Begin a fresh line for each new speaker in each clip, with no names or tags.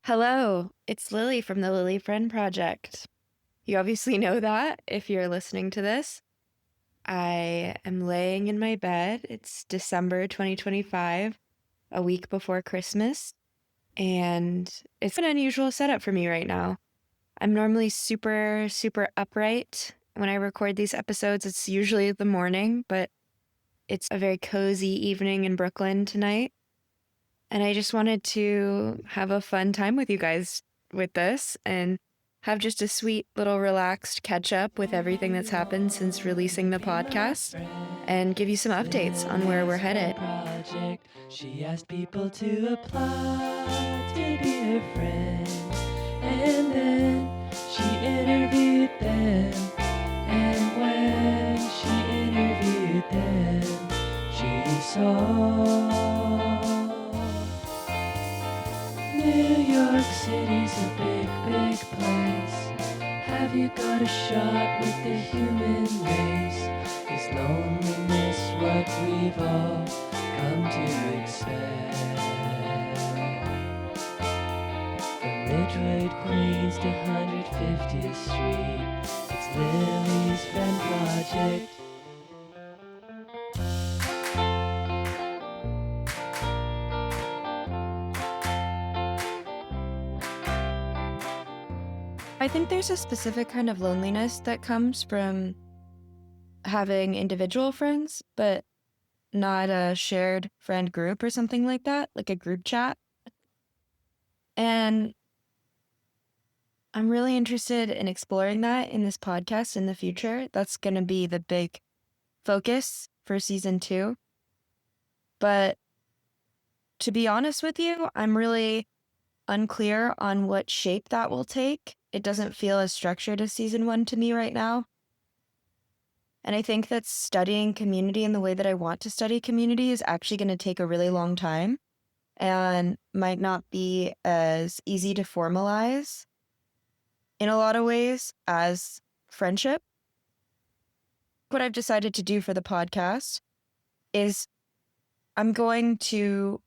Hello, it's Lily from the Lily Friend Project. You obviously know that if you're listening to this. I am laying in my bed. It's December 2025, a week before Christmas, and it's an unusual setup for me right now. I'm normally super, super upright. When I record these episodes, it's usually the morning, but it's a very cozy evening in Brooklyn tonight. And I just wanted to have a fun time with you guys with this and have just a sweet little relaxed catch up with everything that's happened since releasing the podcast and give you some updates on where we're headed.
Project. She asked people to apply to be her friend, and then she interviewed them. And when she interviewed them, she saw New York City's a big, big place. Have you got a shot with the human race? Is loneliness what we've all come to expect? From Ridgewood, Queens to 150th Street, it's Lily's Friend Project.
I think there's a specific kind of loneliness that comes from having individual friends, but not a shared friend group or something like that, like a group chat. And I'm really interested in exploring that in this podcast in the future. That's going to be the big focus for season 2. But to be honest with you, I'm really unclear on what shape that will take. It doesn't feel as structured as season 1 to me right now. And I think that studying community in the way that I want to study community is actually going to take a really long time and might not be as easy to formalize in a lot of ways as friendship. What I've decided to do for the podcast is I'm going to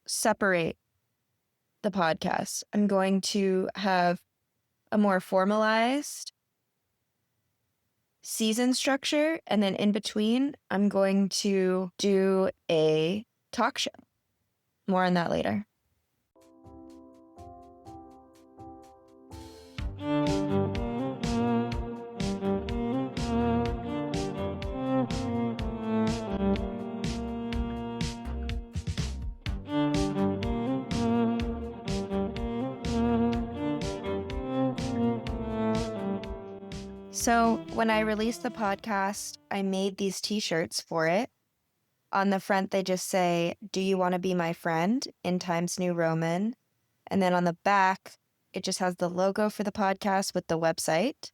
separate the podcast. I'm going to have a more formalized season structure, and then in between, I'm going to do a talk show. More on that later. So when I released the podcast, I made these t-shirts for it. On the front, they just say, "Do you want to be my friend?" in Times New Roman. And then on the back, it just has the logo for the podcast with the website.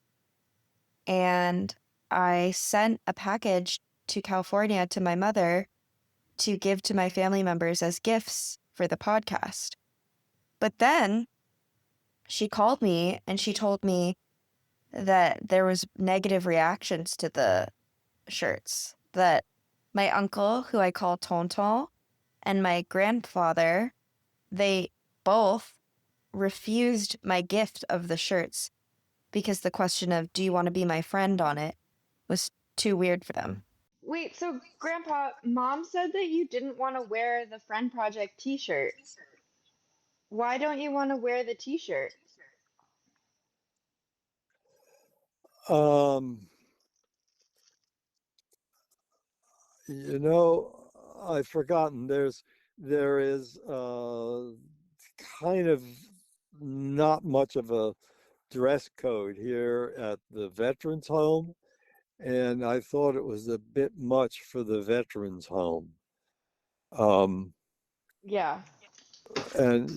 And I sent a package to California to my mother to give to my family members as gifts for the podcast. But then she called me and she told me that there was negative reactions to the shirts, that my uncle, who I call Tonton, and my grandfather, they both refused my gift of the shirts because the question of, "Do you want to be my friend?" on it was too weird for them.
Wait, so Grandpa, Mom said that you didn't want to wear the Friend Project t-shirt. Why don't you want to wear the t-shirt?
Um, I've forgotten. There is kind of not much of a dress code here at the veterans home, and I thought it was a bit much for the veterans home. Um,
Yeah.
and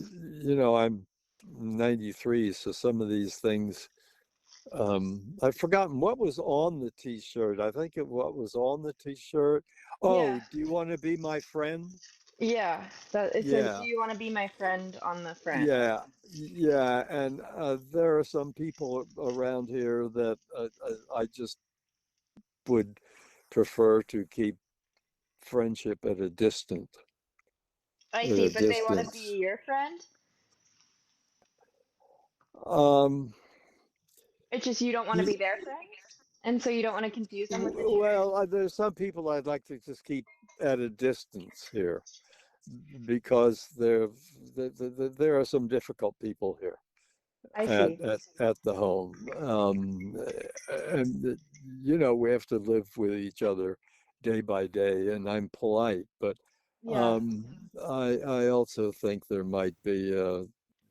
I'm 93, so some of these things I've forgotten what was on the t-shirt. I think what was on the t-shirt.
Yeah.
Oh, do you want to be my friend?
Yeah. That it says, "Do
Yeah,
you want to be my friend?" on the front.
yeah. And there are some people around here that I just would prefer to keep friendship
I
at
see,
a
but they want to
distance.
be your friend?
Um,
It's just you don't want to
y-
be their friend, and so you don't want to confuse them with the teachers.
well, there's some people I'd like to just keep at a distance here because there are some difficult people here
I
at
see.
the home. And we have to live with each other day by day, and I'm polite, but
Yeah.
I also think there might be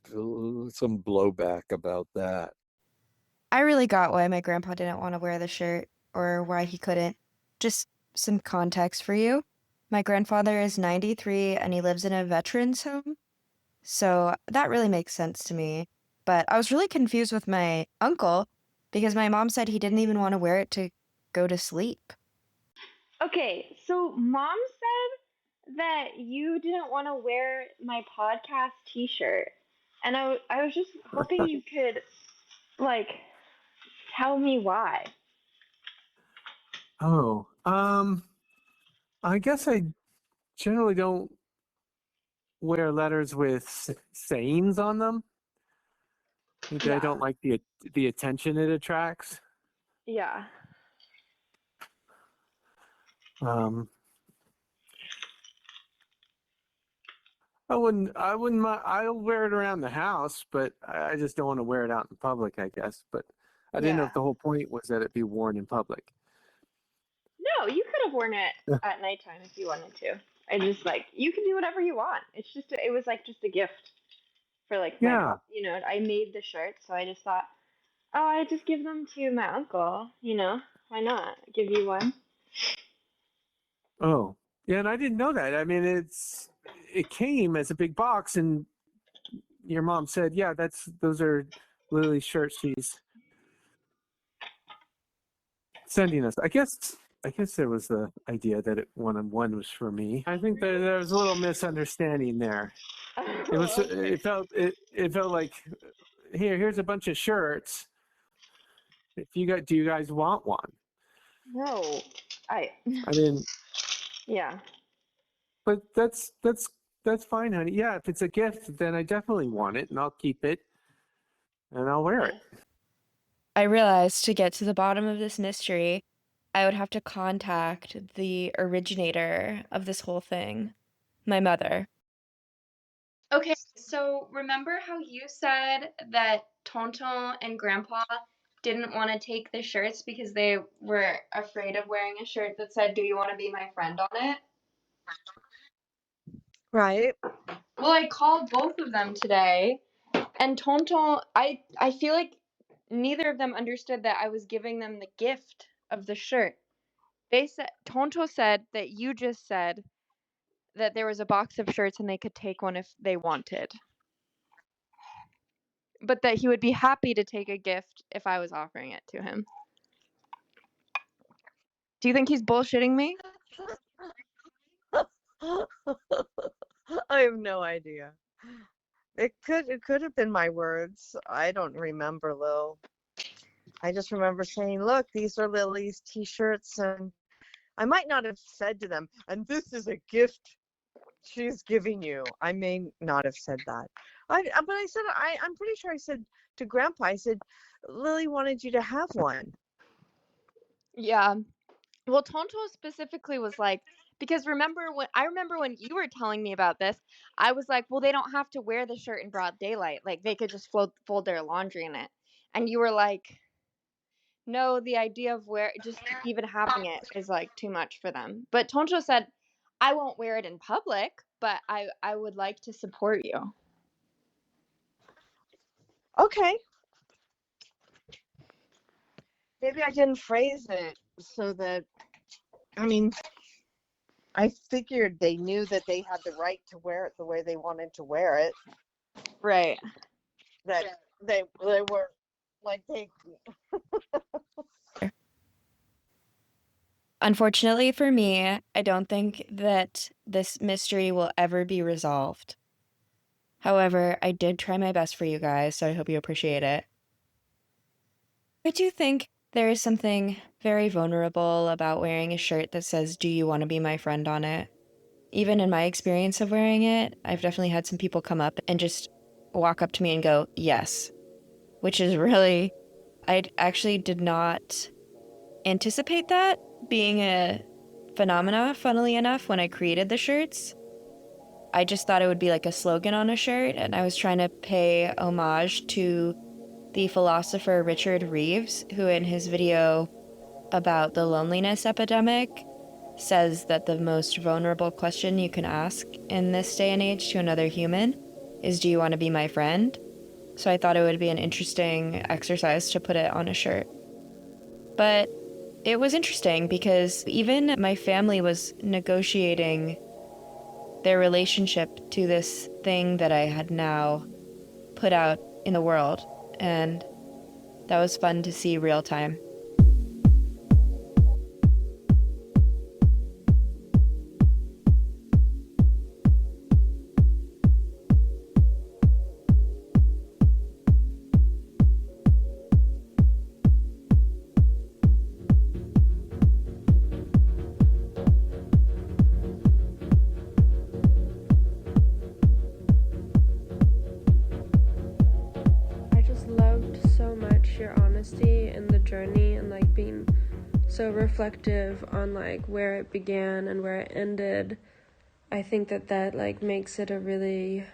some blowback about that.
I really got why my grandpa didn't want to wear the shirt or why he couldn't. Just some context for you. My grandfather is 93 and he lives in a veterans home. So that really makes sense to me. But I was really confused with my uncle because my mom said he didn't even want to wear it to go to sleep.
Okay, so mom said that you didn't want to wear my podcast t-shirt. And I was just hoping you could, like, tell me why.
Oh, I guess I generally don't wear letters with sayings on them. Maybe I
Yeah.
don't like the attention it attracts.
Yeah.
Um, I'll wear it around the house, but I just don't want to wear it out in public, I guess. But I didn't know
Yeah.
if the whole point was that it be worn in public.
No, you could have worn it at nighttime if you wanted to. I just like you can do whatever you want. It was like just a gift for like my
Yeah.
mom. I made the shirt, so I just thought, oh, I just give them to my uncle. Why not give you one?
Oh, yeah, and I didn't know that. I mean, it came as a big box, and your mom said, "Yeah, those are Lily's shirts she's sending us." I guess there was the idea that one was for me. I think there was a little misunderstanding there. It was
Okay.
it felt like here's a bunch of shirts. Do you guys want one?
No, I
I mean,
yeah.
but that's fine, honey. Yeah, if it's a gift, then I definitely want it, and I'll keep it, and I'll wear it.
I realized to get to the bottom of this mystery, I would have to contact the originator of this whole thing, my mother.
Okay, so remember how you said that Tonton and Grandpa didn't want to take the shirts because they were afraid of wearing a shirt that said, "Do you want to be my friend?" on it?
Right.
Well, I called both of them today, and Tonton, I feel like neither of them understood that I was giving them the gift of the shirt. Tonto said that you just said that there was a box of shirts and they could take one if they wanted. But that he would be happy to take a gift if I was offering it to him. Do you think he's bullshitting me?
I have no idea. It could have been my words. I don't remember, Lil. I just remember saying, "Look, these are Lily's t-shirts," and I might not have said to them, "And this is a gift she's giving you." I may not have said that. But I said I'm pretty sure I said to Grandpa, I said, "Lily wanted you to have one."
Yeah. Well, Tonto specifically was like, because I remember when you were telling me about this, I was like, well, they don't have to wear the shirt in broad daylight. Like they could just fold their laundry in it. And you were like, no, the idea of just even having it is like too much for them. But Tonto said, I won't wear it in public, but I would like to support you.
Okay. Maybe I didn't phrase it so that, I mean, I figured they knew that they had the right to wear it the way they wanted to wear it.
Right.
That they were like they.
Unfortunately for me, I don't think that this mystery will ever be resolved. However, I did try my best for you guys, so I hope you appreciate it. I do think there is something very vulnerable about wearing a shirt that says, "Do you want to be my friend?" on it. Even in my experience of wearing it, I've definitely had some people come up and just walk up to me and go, "Yes." which is really, I actually did not anticipate that being a phenomena, funnily enough, when I created the shirts. I just thought it would be like a slogan on a shirt, and I was trying to pay homage to the philosopher Richard Reeves, who in his video about the loneliness epidemic says that the most vulnerable question you can ask in this day and age to another human is, do you want to be my friend? So I thought it would be an interesting exercise to put it on a shirt. But it was interesting because even my family was negotiating their relationship to this thing that I had now put out in the world. And that was fun to see real time.
I just loved so much your honesty and the journey and like being so reflective on like where it began and where it ended. I think that like makes it a really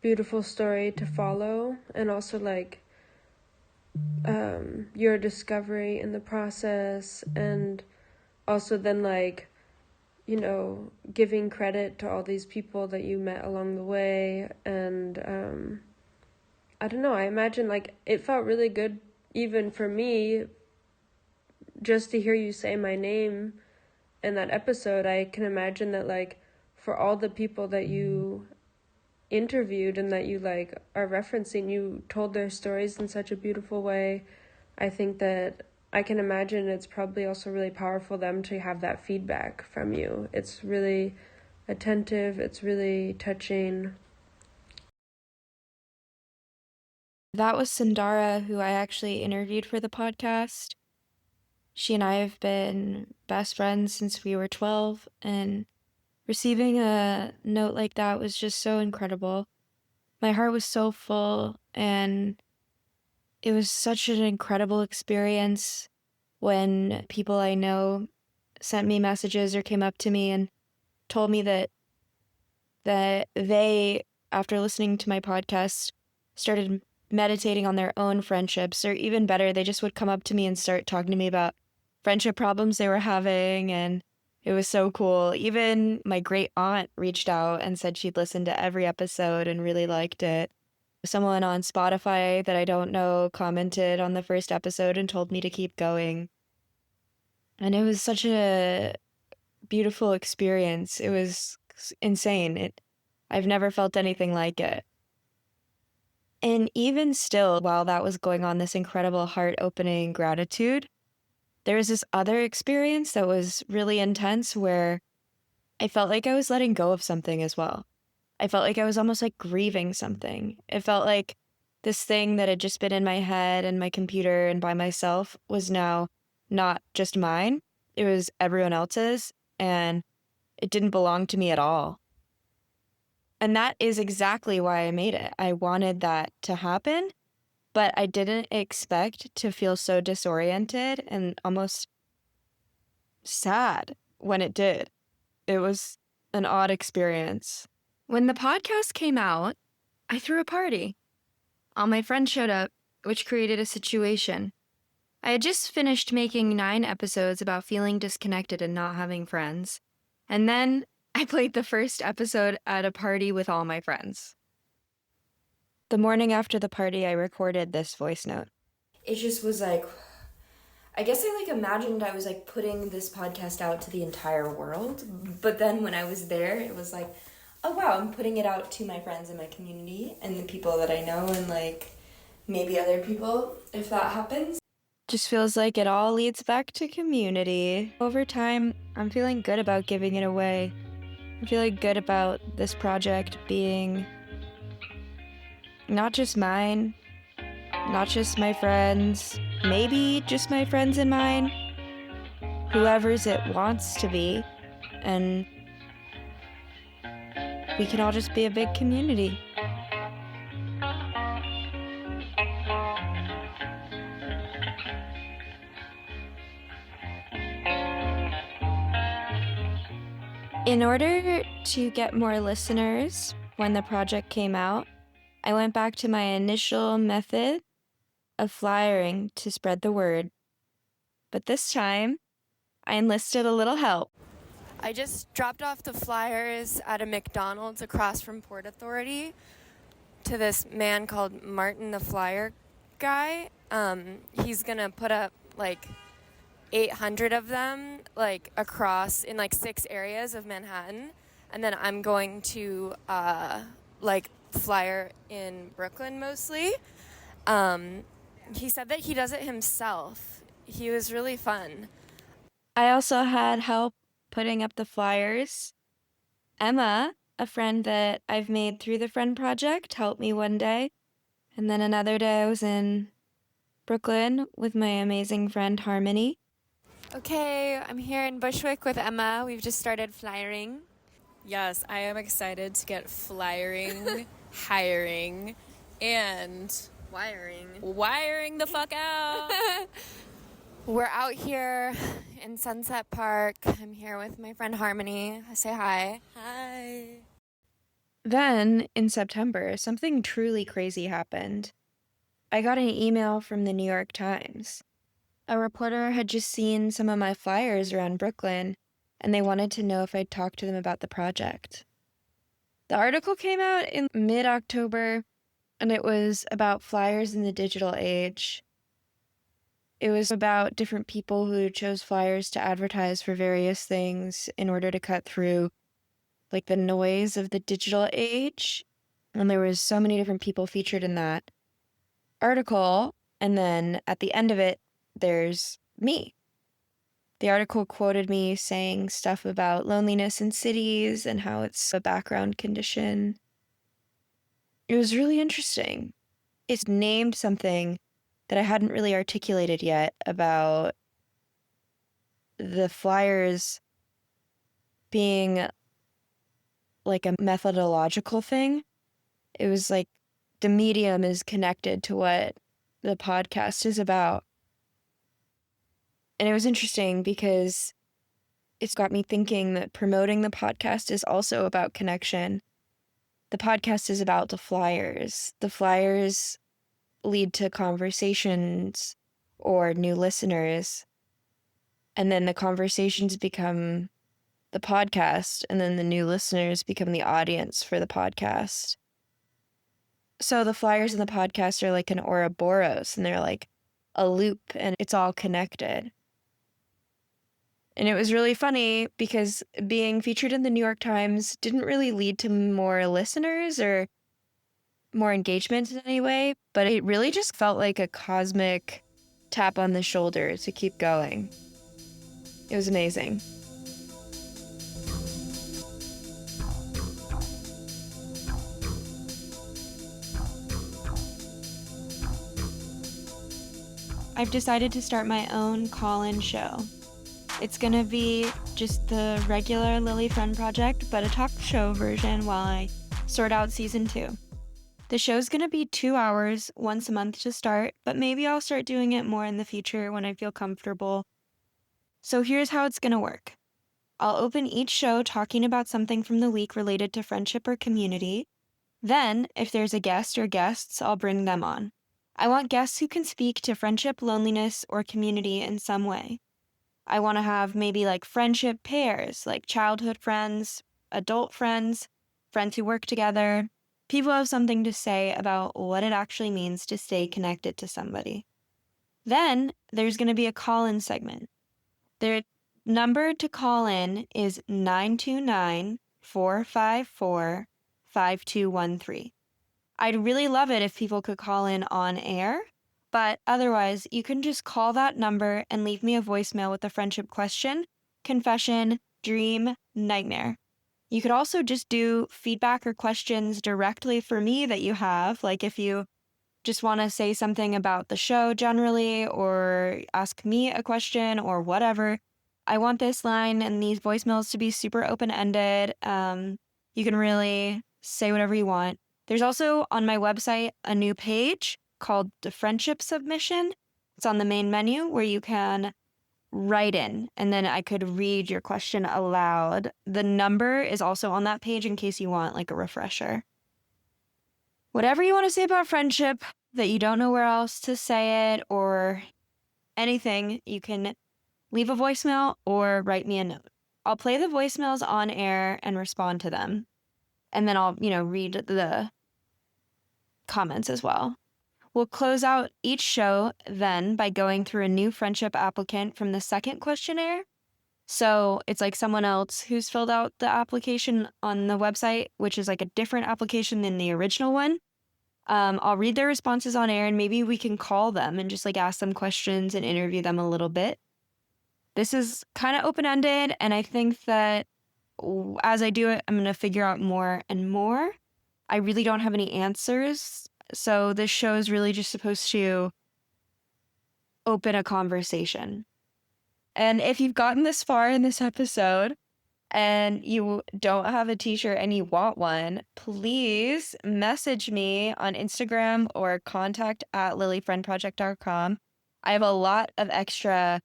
beautiful story to follow, and also like your discovery in the process, and also then like, you know, giving credit to all these people that you met along the way. And I don't know, I imagine like it felt really good even for me just to hear you say my name in that episode. I can imagine that like for all the people that you interviewed and that you like are referencing, you told their stories in such a beautiful way. I think that I can imagine it's probably also really powerful them to have that feedback from you. It's really attentive, it's really touching.
That was Sundara, who I actually interviewed for the podcast. She and I have been best friends since we were 12, and receiving a note like that was just so incredible. My heart was so full, and it was such an incredible experience when people I know sent me messages or came up to me and told me that they, after listening to my podcast, started meditating on their own friendships, or even better, they just would come up to me and start talking to me about friendship problems they were having, and it was so cool. Even my great aunt reached out and said she'd listened to every episode and really liked it. Someone on Spotify that I don't know commented on the first episode and told me to keep going. And it was such a beautiful experience. It was insane. I've never felt anything like it. And even still, while that was going on, this incredible heart-opening gratitude, there was this other experience that was really intense where I felt like I was letting go of something as well. I felt like I was almost like grieving something. It felt like this thing that had just been in my head and my computer and by myself was now not just mine. It was everyone else's, and it didn't belong to me at all. And that is exactly why I made it. I wanted that to happen, but I didn't expect to feel so disoriented and almost sad when it did. It was an odd experience. When the podcast came out, I threw a party. All my friends showed up, which created a situation. I had just finished making 9 episodes about feeling disconnected and not having friends. And then I played the first episode at a party with all my friends. The morning after the party, I recorded this voice note. It just was like, I guess I imagined I was putting this podcast out to the entire world. But then when I was there, it was like, oh wow, I'm putting it out to my friends in my community and the people that I know, and maybe other people if that happens. Just feels like it all leads back to community. Over time, I'm feeling good about giving it away. I'm feeling good about this project being not just mine, not just my friends, maybe just my friends and mine, whoever's it wants to be, and we can all just be a big community. In order to get more listeners when the project came out, I went back to my initial method of flyering to spread the word. But this time, I enlisted a little help.
I just dropped off the flyers at a McDonald's across from Port Authority to this man called Martin the Flyer guy. He's gonna put up like 800 of them like across in like 6 areas of Manhattan, and then I'm going to like flyer in Brooklyn mostly. He said that he does it himself. He was really fun.
I also had help putting up the flyers. Emma, a friend that I've made through the Friend Project, helped me one day. And then another day I was in Brooklyn with my amazing friend Harmony.
Okay, I'm here in Bushwick with Emma. We've just started flyering.
Yes, I am excited to get flyering, hiring, and wiring the fuck out.
We're out here in Sunset Park. I'm here with my friend Harmony. Say hi.
Hi.
Then, in September, something truly crazy happened. I got an email from the New York Times. A reporter had just seen some of my flyers around Brooklyn, and they wanted to know if I'd talk to them about the project. The article came out in mid-October, and it was about flyers in the digital age. It was about different people who chose flyers to advertise for various things in order to cut through like the noise of the digital age. And there was so many different people featured in that article. And then at the end of it, there's me. The article quoted me saying stuff about loneliness in cities and how it's a background condition. It was really interesting. It's named something that I hadn't really articulated yet about the flyers being like a methodological thing. It was like the medium is connected to what the podcast is about. And it was interesting because it's got me thinking that promoting the podcast is also about connection. The podcast is about the flyers. The flyers lead to conversations or new listeners. And then the conversations become the podcast, and then the new listeners become the audience for the podcast. So the flyers and the podcast are like an Ouroboros, and they're like a loop, and it's all connected. And it was really funny because being featured in the New York Times didn't really lead to more listeners or more engagement in any way, but it really just felt like a cosmic tap on the shoulder to keep going. It was amazing. I've decided to start my own call-in show. It's gonna be just the regular Lily Friend Project, but a talk show version while I sort out season 2. The show's gonna be 2 hours once a month to start, but maybe I'll start doing it more in the future when I feel comfortable. So here's how it's gonna work. I'll open each show talking about something from the week related to friendship or community. Then, if there's a guest or guests, I'll bring them on. I want guests who can speak to friendship, loneliness, or community in some way. I want to have maybe like friendship pairs, like childhood friends, adult friends, friends who work together. People have something to say about what it actually means to stay connected to somebody. Then there's going to be a call-in segment. Their number to call in is 929-454-5213. I'd really love it if people could call in on air, but otherwise, you can just call that number and leave me a voicemail with a friendship question, confession, dream, nightmare. You could also just do feedback or questions directly for me that you have, like if you just want to say something about the show generally or ask me a question or whatever. I want this line and these voicemails to be super open-ended. You can really say whatever you want. There's also on my website a new page called the Friendship Submission. It's on the main menu where you can write in, and then I could read your question aloud. The number is also on that page in case you want like a refresher. Whatever you want to say about friendship that you don't know where else to say it or anything, you can leave a voicemail or write me a note. I'll play the voicemails on air and respond to them. And then I'll, read the comments as well. We'll close out each show then by going through a new friendship applicant from the second questionnaire. So it's like someone else who's filled out the application on the website, which is like a different application than the original one. I'll read their responses on air, and maybe we can call them and just like ask them questions and interview them a little bit. This is kind of open-ended, and I think that as I do it, I'm going to figure out more and more. I really don't have any answers, so this show is really just supposed to open a conversation. And if you've gotten this far in this episode and you don't have a t-shirt and you want one, please message me on Instagram or contact@lilyfriendproject.com. I have a lot of extra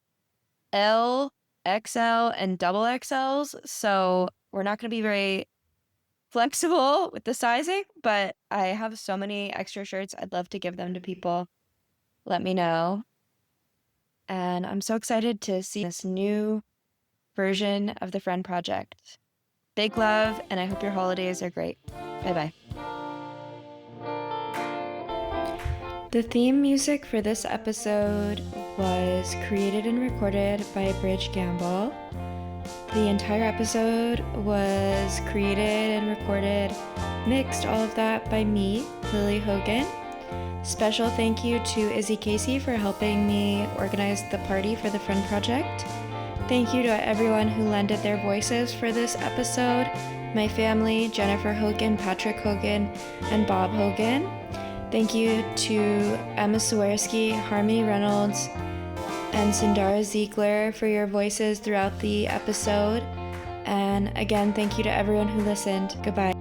L, XL, and double XLs, so we're not going to be very flexible with the sizing, but I have so many extra shirts. I'd love to give them to people. Let me know. And I'm so excited to see this new version of the Friend Project. Big love, and I hope your holidays are great. Bye-bye. The theme music for this episode was created and recorded by Bridge Gamble. The entire episode was created and recorded, mixed, all of that by me, Lily Hogan. Special thank you to Izzy Casey for helping me organize the party for the Friend Project. Thank you to everyone who lended their voices for this episode. My family, Jennifer Hogan, Patrick Hogan, and Bob Hogan. Thank you to Emma Swiderski, Harmony Reynolds, and Sundara Ziegler for your voices throughout the episode. And again, thank you to everyone who listened. Goodbye.